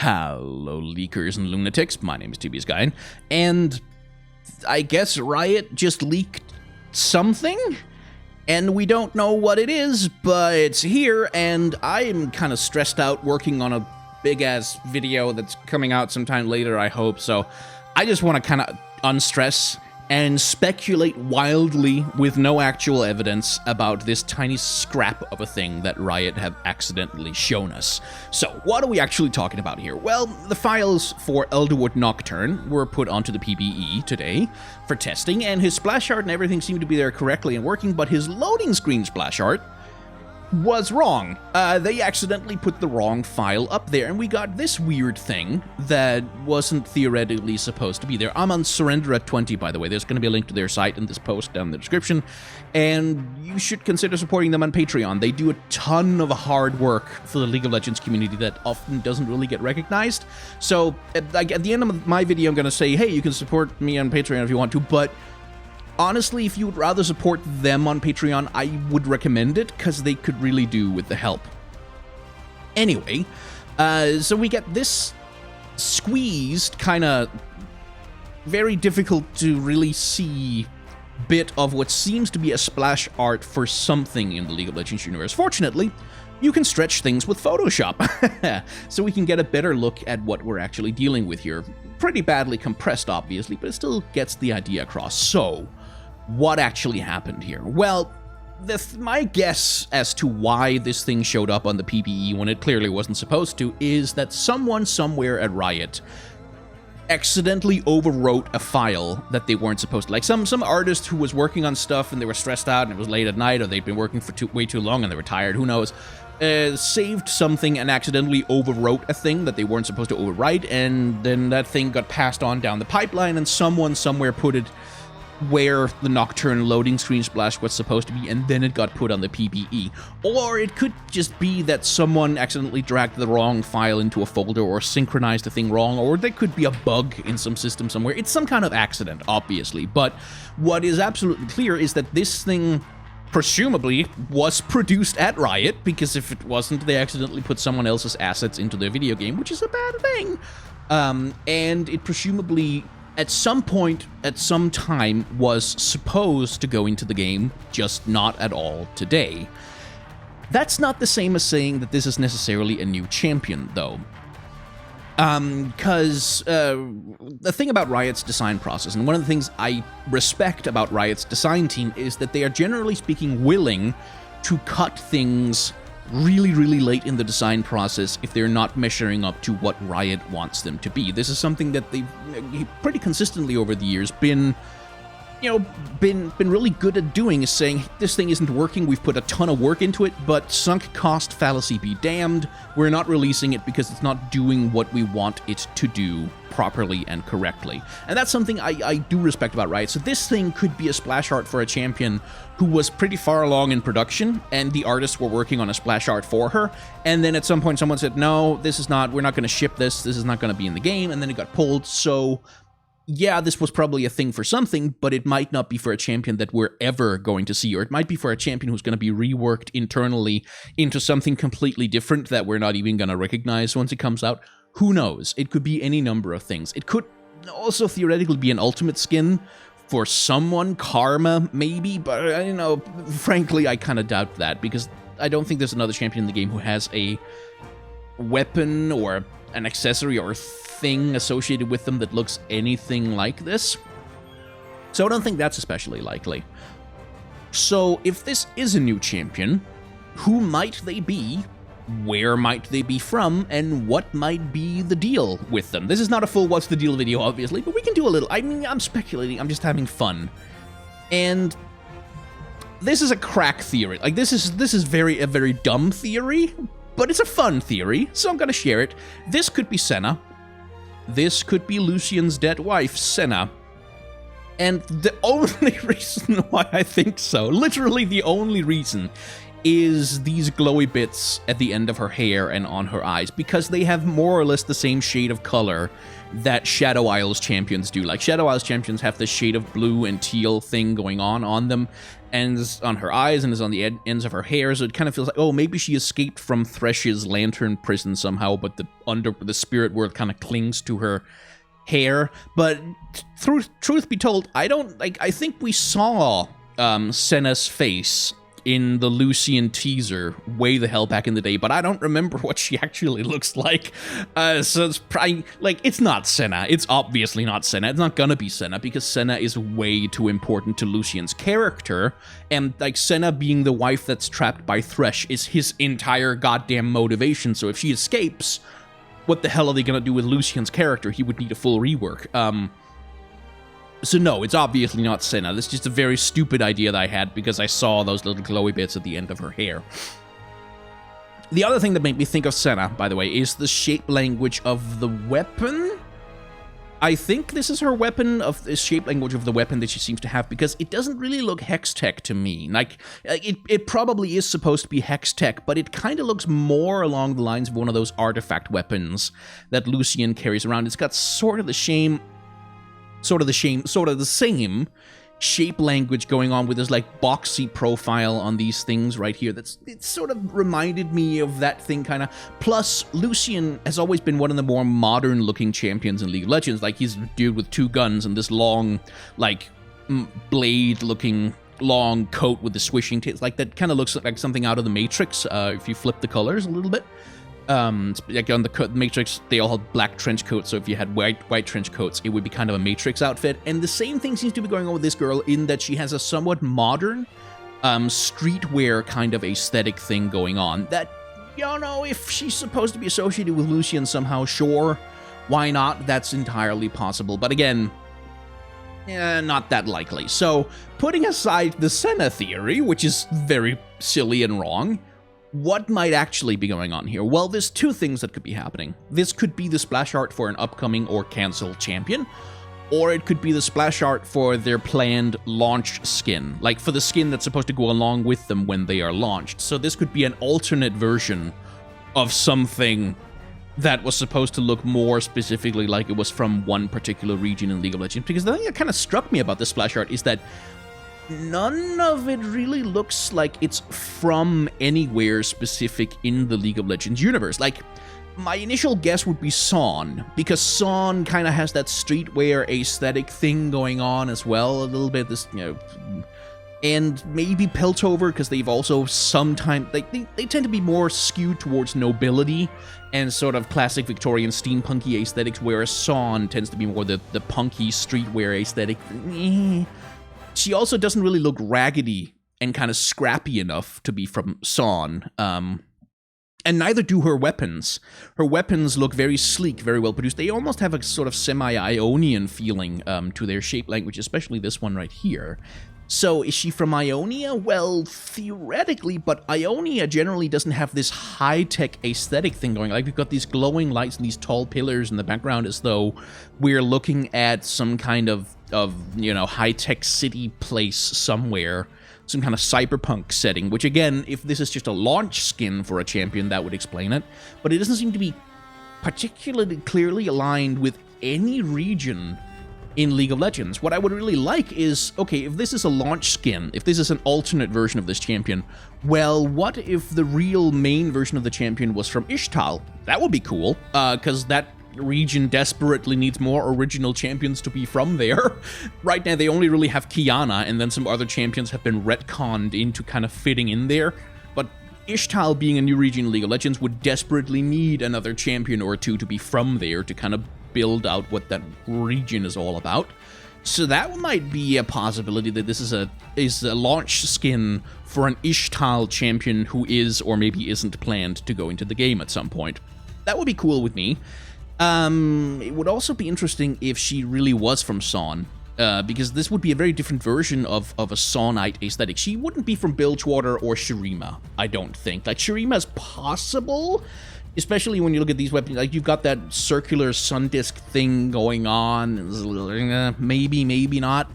Hello, leakers and lunatics. My name is TBS Guy, and I guess Riot just leaked something, and we don't know what it is, but it's here, and I'm kind of stressed out working on a big-ass video that's coming out sometime later, I hope, so I just want to kind of unstress and speculate wildly with no actual evidence about this tiny scrap of a thing that Riot have accidentally shown us. So, what are we actually talking about here? Well, the files for Elderwood Nocturne were put onto the PBE today for testing, and his splash art and everything seemed to be there correctly and working, but his loading screen splash art was wrong. They accidentally put the wrong file up there, and we got this weird thing that wasn't theoretically supposed to be there. I'm on Surrender at 20, by the way. There's going to be a link to their site in this post down in the description, and you should consider supporting them on Patreon. They do a ton of hard work for the League of Legends community that often doesn't really get recognized. So, at the end of my video, I'm going to say, hey, you can support me on Patreon if you want to, but honestly, if you would rather support them on Patreon, I would recommend it, because they could really do with the help. Anyway, so we get this squeezed, kind of very difficult to really see bit of what seems to be a splash art for something in the League of Legends universe. Fortunately, you can stretch things with Photoshop, so we can get a better look at what we're actually dealing with here. Pretty badly compressed, obviously, but it still gets the idea across. So, what actually happened here? Well, my guess as to why this thing showed up on the PBE when it clearly wasn't supposed to is that someone somewhere at Riot accidentally overwrote a file that they weren't supposed to. Like some artist who was working on stuff and they were stressed out and it was late at night, or they'd been working for way too long and they were tired, who knows, saved something and accidentally overwrote a thing that they weren't supposed to overwrite, and then that thing got passed on down the pipeline and someone somewhere put it where the Nocturne loading screen splash was supposed to be, and then it got put on the PBE. Or it could just be that someone accidentally dragged the wrong file into a folder or synchronized the thing wrong, or there could be a bug in some system somewhere. It's some kind of accident, obviously, but what is absolutely clear is that this thing presumably was produced at Riot, because if it wasn't, they accidentally put someone else's assets into their video game, which is a bad thing. And it presumably at some point, at some time, was supposed to go into the game, just not at all today. That's not the same as saying that this is necessarily a new champion, though. Because the thing about Riot's design process, and one of the things I respect about Riot's design team, is that they are generally speaking willing to cut things really, really late in the design process if they're not measuring up to what Riot wants them to be. This is something that they've pretty consistently over the years been really good at doing, is saying, this thing isn't working, we've put a ton of work into it, but sunk cost fallacy be damned, we're not releasing it because it's not doing what we want it to do properly and correctly. And that's something I do respect about Riot. So this thing could be a splash art for a champion who was pretty far along in production, and the artists were working on a splash art for her, and then at some point someone said, no, we're not going to ship this is not going to be in the game, and then it got pulled. So yeah, this was probably a thing for something, but it might not be for a champion that we're ever going to see, or it might be for a champion who's going to be reworked internally into something completely different that we're not even going to recognize once it comes out. Who knows? It could be any number of things. It could also theoretically be an ultimate skin for someone, Karma, maybe, but, frankly, I kind of doubt that, because I don't think there's another champion in the game who has a weapon or an accessory or thing associated with them that looks anything like this. So I don't think that's especially likely. So if this is a new champion, who might they be? Where might they be from? And what might be the deal with them? This is not a full what's the deal video, obviously, but we can do a little. I mean, I'm speculating, I'm just having fun. And this is a crack theory. Like, this is a very dumb theory, but it's a fun theory, so I'm gonna share it. This could be Senna. This could be Lucian's dead wife, Senna. And the only reason why I think so, literally the only reason, is these glowy bits at the end of her hair and on her eyes, because they have more or less the same shade of color that Shadow Isles champions do. Like, Shadow Isles champions have this shade of blue and teal thing going on them, and is on her eyes and is on the ends of her hair, so it kind of feels like, oh, maybe she escaped from Thresh's lantern prison somehow, but the spirit world kind of clings to her hair. But truth be told, I think we saw Senna's face in the Lucian teaser way the hell back in the day, but I don't remember what she actually looks like. So it's probably, like, it's not Senna. It's obviously not Senna. It's not gonna be Senna, because Senna is way too important to Lucian's character, and, like, Senna being the wife that's trapped by Thresh is his entire goddamn motivation, so if she escapes, what the hell are they gonna do with Lucian's character? He would need a full rework. So no, it's obviously not Senna. This is just a very stupid idea that I had because I saw those little glowy bits at the end of her hair. The other thing that made me think of Senna, by the way, is the shape language of the weapon. I think this is her weapon, of the shape language of the weapon that she seems to have, because it doesn't really look Hex-Tech to me. Like, it probably is supposed to be Hex-Tech, but it kind of looks more along the lines of one of those artifact weapons that Lucian carries around. It's got sort of the same shape language going on with this, like, boxy profile on these things right here. It sort of reminded me of that thing, kind of. Plus, Lucian has always been one of the more modern looking champions in League of Legends. Like, he's a dude with 2 guns and this long, like, blade looking long coat with the swishing tails. Like, that kind of looks like something out of the Matrix, if you flip the colors a little bit. Like on the Matrix, they all had black trench coats, so if you had white trench coats, it would be kind of a Matrix outfit. And the same thing seems to be going on with this girl, in that she has a somewhat modern, streetwear kind of aesthetic thing going on. That, you know, if she's supposed to be associated with Lucian somehow, sure, why not? That's entirely possible. But again, not that likely. So, putting aside the Senna theory, which is very silly and wrong, what might actually be going on here? Well, there's 2 things that could be happening. This could be the splash art for an upcoming or cancelled champion, or it could be the splash art for their planned launch skin, like for the skin that's supposed to go along with them when they are launched. So this could be an alternate version of something that was supposed to look more specifically like it was from one particular region in League of Legends. Because the thing that kind of struck me about the splash art is that none of it really looks like it's from anywhere specific in the League of Legends universe. Like, my initial guess would be Son, because Son kind of has that streetwear aesthetic thing going on as well, a little bit, this, you know, and maybe Piltover, because they've also sometimes, they tend to be more skewed towards nobility and sort of classic Victorian steampunky aesthetics, whereas Son tends to be more the punky streetwear aesthetic. She also doesn't really look raggedy and kind of scrappy enough to be from Son. And neither do her weapons. Her weapons look very sleek, very well produced. They almost have a sort of semi-Ionian feeling to their shape language, especially this one right here. So, is she from Ionia? Well, theoretically, but Ionia generally doesn't have this high-tech aesthetic thing going. Like, we've got these glowing lights and these tall pillars in the background, as though we're looking at some kind of you know, high-tech city place somewhere, some kind of cyberpunk setting, which, again, if this is just a launch skin for a champion, that would explain it. But it doesn't seem to be particularly clearly aligned with any region in League of Legends. What I would really like is, okay, if this is a launch skin, if this is an alternate version of this champion, well, what if the real main version of the champion was from Ishtal? That would be cool, because that region desperately needs more original champions to be from there. Right now, they only really have Kiana, and then some other champions have been retconned into kind of fitting in there. But Ishtal, being a new region in League of Legends, would desperately need another champion or 2 to be from there to kind of build out what that region is all about. So that might be a possibility, that this is a launch skin for an Ishtal champion who is or maybe isn't planned to go into the game at some point. That would be cool with me. It would also be interesting if she really was from Son, because this would be a very different version of a Sonite aesthetic. She wouldn't be from Bilgewater or Shurima, I don't think. Like, Shurima's possible, especially when you look at these weapons. Like, you've got that circular sun disk thing going on. Maybe, maybe not.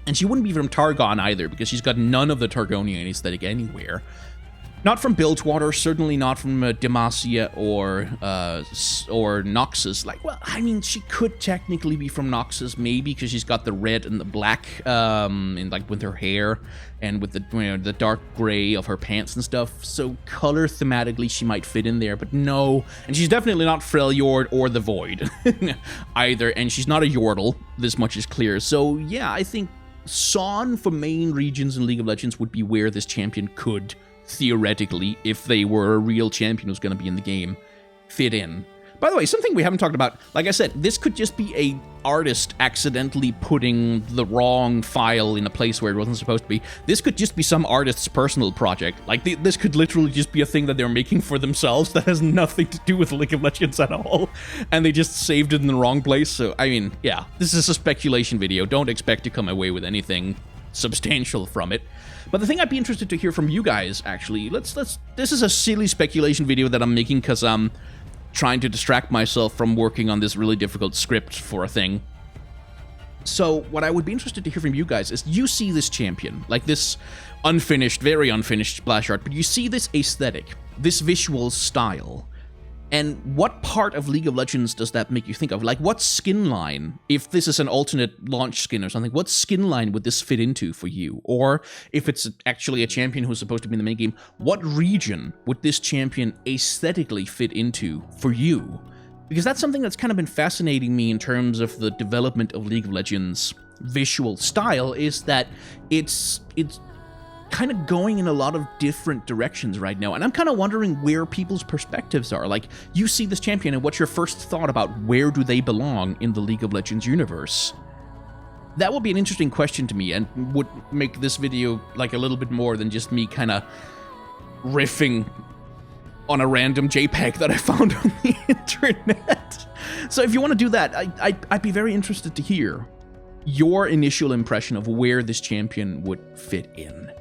And she wouldn't be from Targon either, because she's got none of the Targonian aesthetic anywhere. Not from Bilgewater, certainly not from Demacia or Noxus. Like, well, I mean, she could technically be from Noxus, maybe, because she's got the red and the black, and like with her hair, and with the the dark gray of her pants and stuff. So color thematically, she might fit in there, but no. And she's definitely not Freljord or the Void either, and she's not a Yordle. This much is clear. So yeah, I think Son for main regions in League of Legends would be where this champion could, theoretically, if they were a real champion who's going to be in the game, fit in. By the way, something we haven't talked about, like I said, this could just be a artist accidentally putting the wrong file in a place where it wasn't supposed to be. This could just be some artist's personal project. Like, this could literally just be a thing that they're making for themselves that has nothing to do with League of Legends at all, and they just saved it in the wrong place. So, I mean, yeah, this is a speculation video. Don't expect to come away with anything substantial from it. But the thing I'd be interested to hear from you guys, actually, this is a silly speculation video that I'm making because I'm trying to distract myself from working on this really difficult script for a thing. So what I would be interested to hear from you guys is, you see this champion, like this unfinished, very unfinished splash art, but you see this aesthetic, this visual style. And what part of League of Legends does that make you think of? Like, what skin line, if this is an alternate launch skin or something, what skin line would this fit into for you? Or if it's actually a champion who's supposed to be in the main game, what region would this champion aesthetically fit into for you? Because that's something that's kind of been fascinating me in terms of the development of League of Legends visual style, is that it's kind of going in a lot of different directions right now, and I'm kind of wondering where people's perspectives are. Like, you see this champion, and what's your first thought about where do they belong in the League of Legends universe? That would be an interesting question to me, and would make this video like a little bit more than just me kind of riffing on a random JPEG that I found on the internet. So if you want to do that, I'd be very interested to hear your initial impression of where this champion would fit in.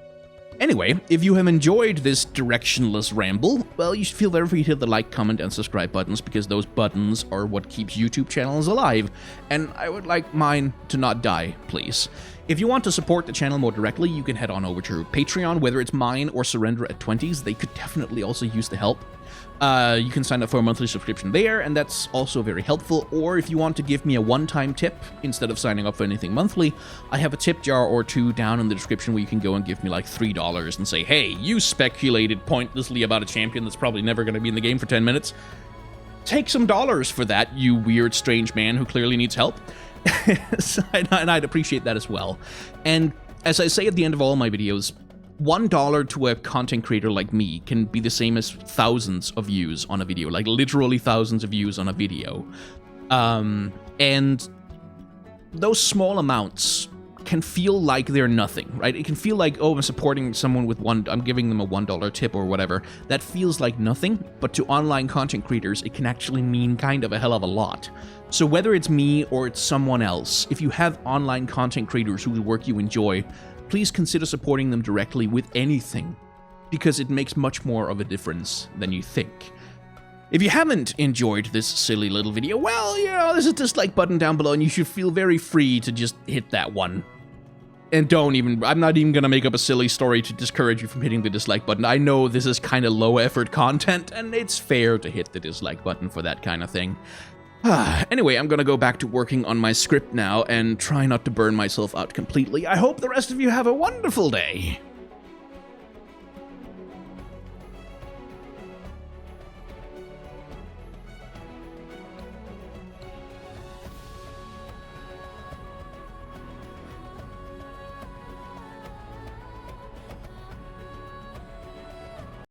Anyway, if you have enjoyed this directionless ramble, well, you should feel very free to hit the like, comment, and subscribe buttons, because those buttons are what keeps YouTube channels alive, and I would like mine to not die, please. If you want to support the channel more directly, you can head on over to Patreon, whether it's mine or Surrender at 20s. They could definitely also use the help. You can sign up for a monthly subscription there, and that's also very helpful. Or if you want to give me a one-time tip instead of signing up for anything monthly, I have a tip jar or two down in the description where you can go and give me like $3 and say, hey, you speculated pointlessly about a champion that's probably never going to be in the game for 10 minutes. Take some dollars for that, you weird, strange man who clearly needs help. And I'd appreciate that as well. And as I say at the end of all my videos, $1 to a content creator like me can be the same as thousands of views on a video, like literally thousands of views on a video. And those small amounts can feel like they're nothing, right? It can feel like, oh, I'm supporting someone with I'm giving them a $1 tip or whatever. That feels like nothing, but to online content creators, it can actually mean kind of a hell of a lot. So whether it's me or it's someone else, if you have online content creators whose work you enjoy, please consider supporting them directly with anything, because it makes much more of a difference than you think. If you haven't enjoyed this silly little video, well, you know, there's a dislike button down below, and you should feel very free to just hit that one. And I'm not even gonna make up a silly story to discourage you from hitting the dislike button. I know this is kind of low effort content, and it's fair to hit the dislike button for that kind of thing. Anyway, I'm gonna go back to working on my script now and try not to burn myself out completely. I hope the rest of you have a wonderful day.